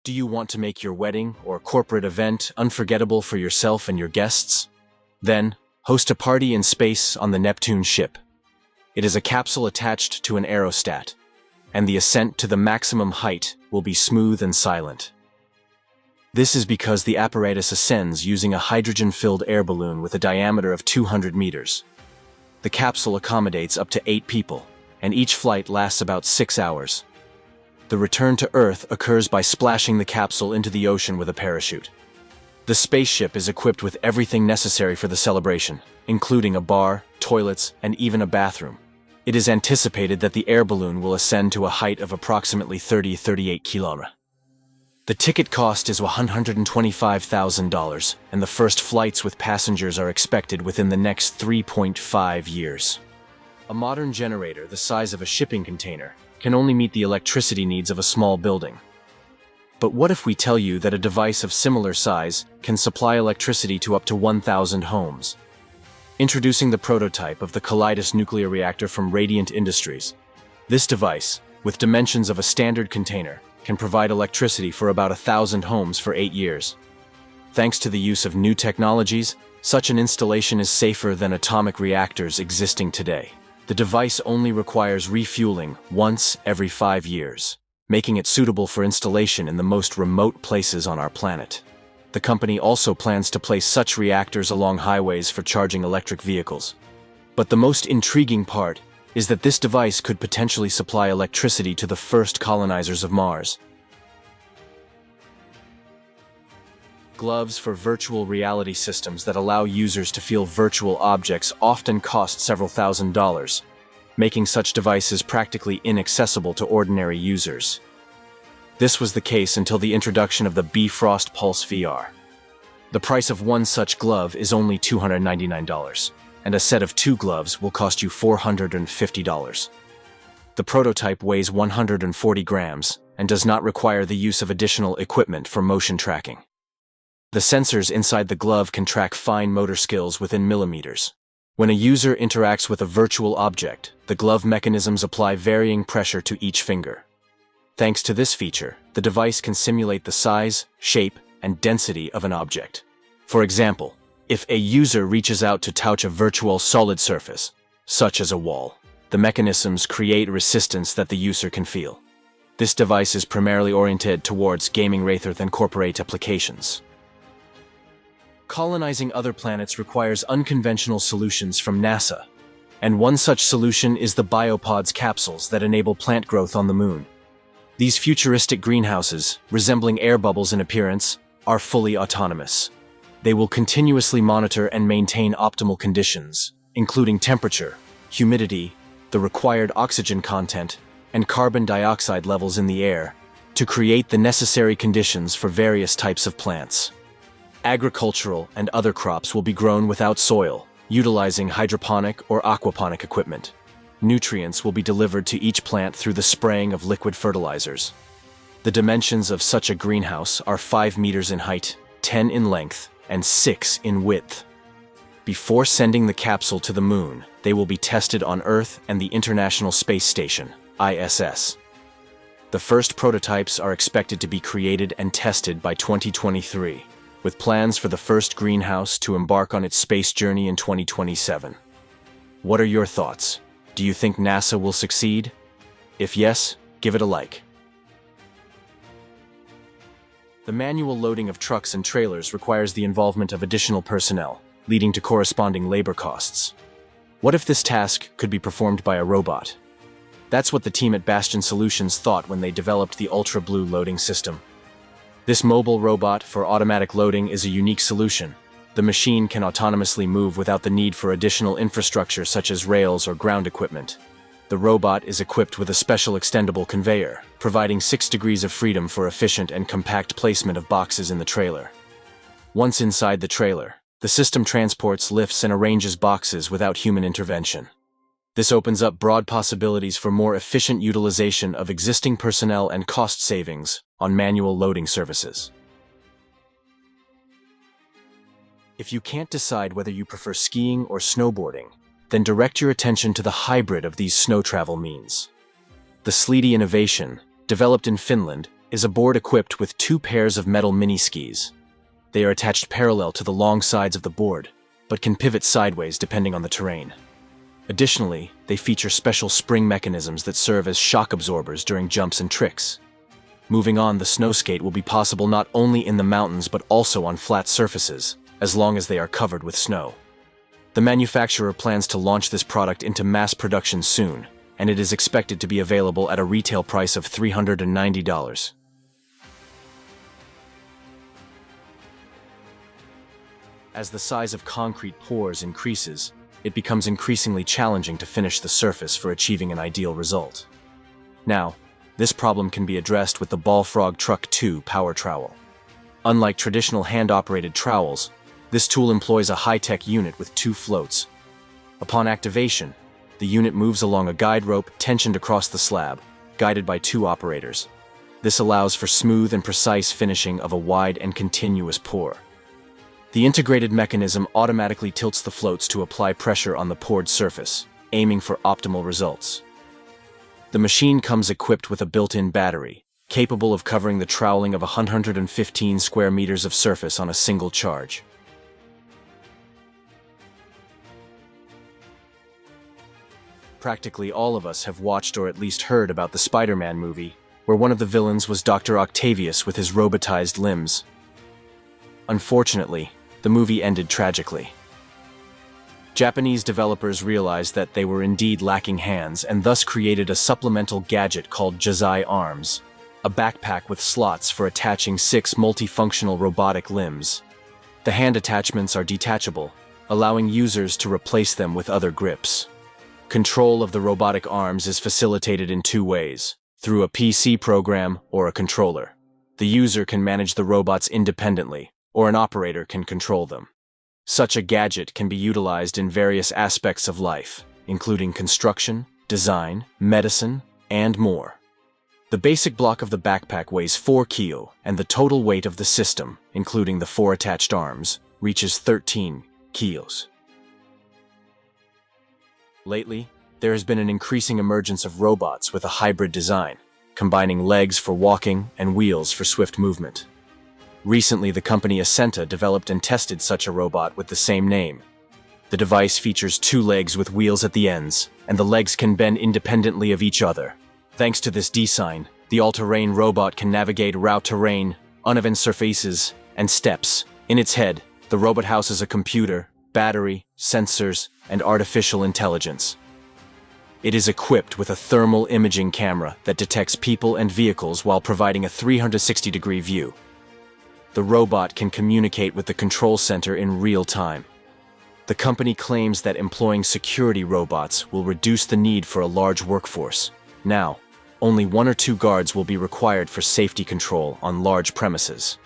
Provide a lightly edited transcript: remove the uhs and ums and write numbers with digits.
Do you want to make your wedding or corporate event unforgettable for yourself and your guests? Then, host a party in space on the Neptune ship. It is a capsule attached to an aerostat, and the ascent to the maximum height will be smooth and silent. This is because the apparatus ascends using a hydrogen-filled air balloon with a diameter of 200 meters. The capsule accommodates up to 8 people, and each flight lasts about 6 hours. The return to Earth occurs by splashing the capsule into the ocean with a parachute. The spaceship is equipped with everything necessary for the celebration, including a bar, toilets, and even a bathroom. It is anticipated that the air balloon will ascend to a height of approximately 38 kilometers. The ticket cost is $125,000, and the first flights with passengers are expected within the next 3.5 years. A modern generator the size of a shipping container can only meet the electricity needs of a small building. But what if we tell you that a device of similar size can supply electricity to up to 1,000 homes? Introducing the prototype of the Kaleidos nuclear reactor from Radiant Industries. This device, with dimensions of a standard container, can provide electricity for about 1,000 homes for 8 years. Thanks to the use of new technologies, such an installation is safer than atomic reactors existing today. The device only requires refueling once every 5 years, making it suitable for installation in the most remote places on our planet. The company also plans to place such reactors along highways for charging electric vehicles. But the most intriguing part is that this device could potentially supply electricity to the first colonizers of Mars. Gloves for virtual reality systems that allow users to feel virtual objects often cost several $1,000s, making such devices practically inaccessible to ordinary users. This was the case until the introduction of the Bifrost Pulse VR. The price of one such glove is only $299, and a set of 2 gloves will cost you $450. The prototype weighs 140 grams and does not require the use of additional equipment for motion tracking. The sensors inside the glove can track fine motor skills within millimeters. When a user interacts with a virtual object, the glove mechanisms apply varying pressure to each finger. Thanks to this feature, the device can simulate the size, shape, and density of an object. For example, if a user reaches out to touch a virtual solid surface, such as a wall, the mechanisms create resistance that the user can feel. This device is primarily oriented towards gaming rather than corporate applications. Colonizing other planets requires unconventional solutions from NASA, and one such solution is the biopods capsules that enable plant growth on the Moon. These futuristic greenhouses, resembling air bubbles in appearance, are fully autonomous. They will continuously monitor and maintain optimal conditions, including temperature, humidity, the required oxygen content, and carbon dioxide levels in the air, to create the necessary conditions for various types of plants. Agricultural and other crops will be grown without soil, utilizing hydroponic or aquaponic equipment. Nutrients will be delivered to each plant through the spraying of liquid fertilizers. The dimensions of such a greenhouse are 5 meters in height, 10 in length, and 6 in width. Before sending the capsule to the Moon, they will be tested on Earth and the International Space Station, ISS. The first prototypes are expected to be created and tested by 2023, with plans for the first greenhouse to embark on its space journey in 2027. What are your thoughts? Do you think NASA will succeed? If yes, give it a like. The manual loading of trucks and trailers requires the involvement of additional personnel, leading to corresponding labor costs. What if this task could be performed by a robot? That's what the team at Bastion Solutions thought when they developed the Ultra Blue loading system. This mobile robot for automatic loading is a unique solution. The machine can autonomously move without the need for additional infrastructure such as rails or ground equipment. The robot is equipped with a special extendable conveyor, providing 6 degrees of freedom for efficient and compact placement of boxes in the trailer. Once inside the trailer, the system transports, lifts, and arranges boxes without human intervention. This opens up broad possibilities for more efficient utilization of existing personnel and cost savings on manual loading services. If you can't decide whether you prefer skiing or snowboarding, then direct your attention to the hybrid of these snow travel means. The Sleety innovation, developed in Finland, is a board equipped with 2 pairs of metal mini-skis. They are attached parallel to the long sides of the board, but can pivot sideways depending on the terrain. Additionally, they feature special spring mechanisms that serve as shock absorbers during jumps and tricks. Moving on, the snow skate will be possible not only in the mountains but also on flat surfaces, as long as they are covered with snow. The manufacturer plans to launch this product into mass production soon, and it is expected to be available at a retail price of $390. As the size of concrete pours increases, it becomes increasingly challenging to finish the surface for achieving an ideal result. Now, this problem can be addressed with the Bullfrog Truck 2 power trowel. Unlike traditional hand-operated trowels, this tool employs a high-tech unit with 2 floats. Upon activation, the unit moves along a guide rope tensioned across the slab, guided by 2 operators. This allows for smooth and precise finishing of a wide and continuous pour. The integrated mechanism automatically tilts the floats to apply pressure on the poured surface, aiming for optimal results. The machine comes equipped with a built-in battery, capable of covering the troweling of 115 square meters of surface on a single charge. Practically all of us have watched or at least heard about the Spider-Man movie, where one of the villains was Dr. Octavius with his robotized limbs. Unfortunately, the movie ended tragically. Japanese developers realized that they were indeed lacking hands and thus created a supplemental gadget called Jazai-Arms, a backpack with slots for attaching 6 multifunctional robotic limbs. The hand attachments are detachable, allowing users to replace them with other grips. Control of the robotic arms is facilitated in 2 ways, through a PC program or a controller. The user can manage the robots independently, or an operator can control them. Such a gadget can be utilized in various aspects of life, including construction, design, medicine, and more. The basic block of the backpack weighs 4 kg, and the total weight of the system, including the 4 attached arms, reaches 13 kilos. Lately, there has been an increasing emergence of robots with a hybrid design, combining legs for walking and wheels for swift movement. Recently, the company Ascenta developed and tested such a robot with the same name. The device features 2 legs with wheels at the ends, and the legs can bend independently of each other. Thanks to this design, the all-terrain robot can navigate route terrain, uneven surfaces, and steps. In its head, the robot houses a computer, battery, sensors, and artificial intelligence. It is equipped with a thermal imaging camera that detects people and vehicles while providing a 360-degree view. The robot can communicate with the control center in real time. The company claims that employing security robots will reduce the need for a large workforce. Now, only 1 or 2 guards will be required for safety control on large premises.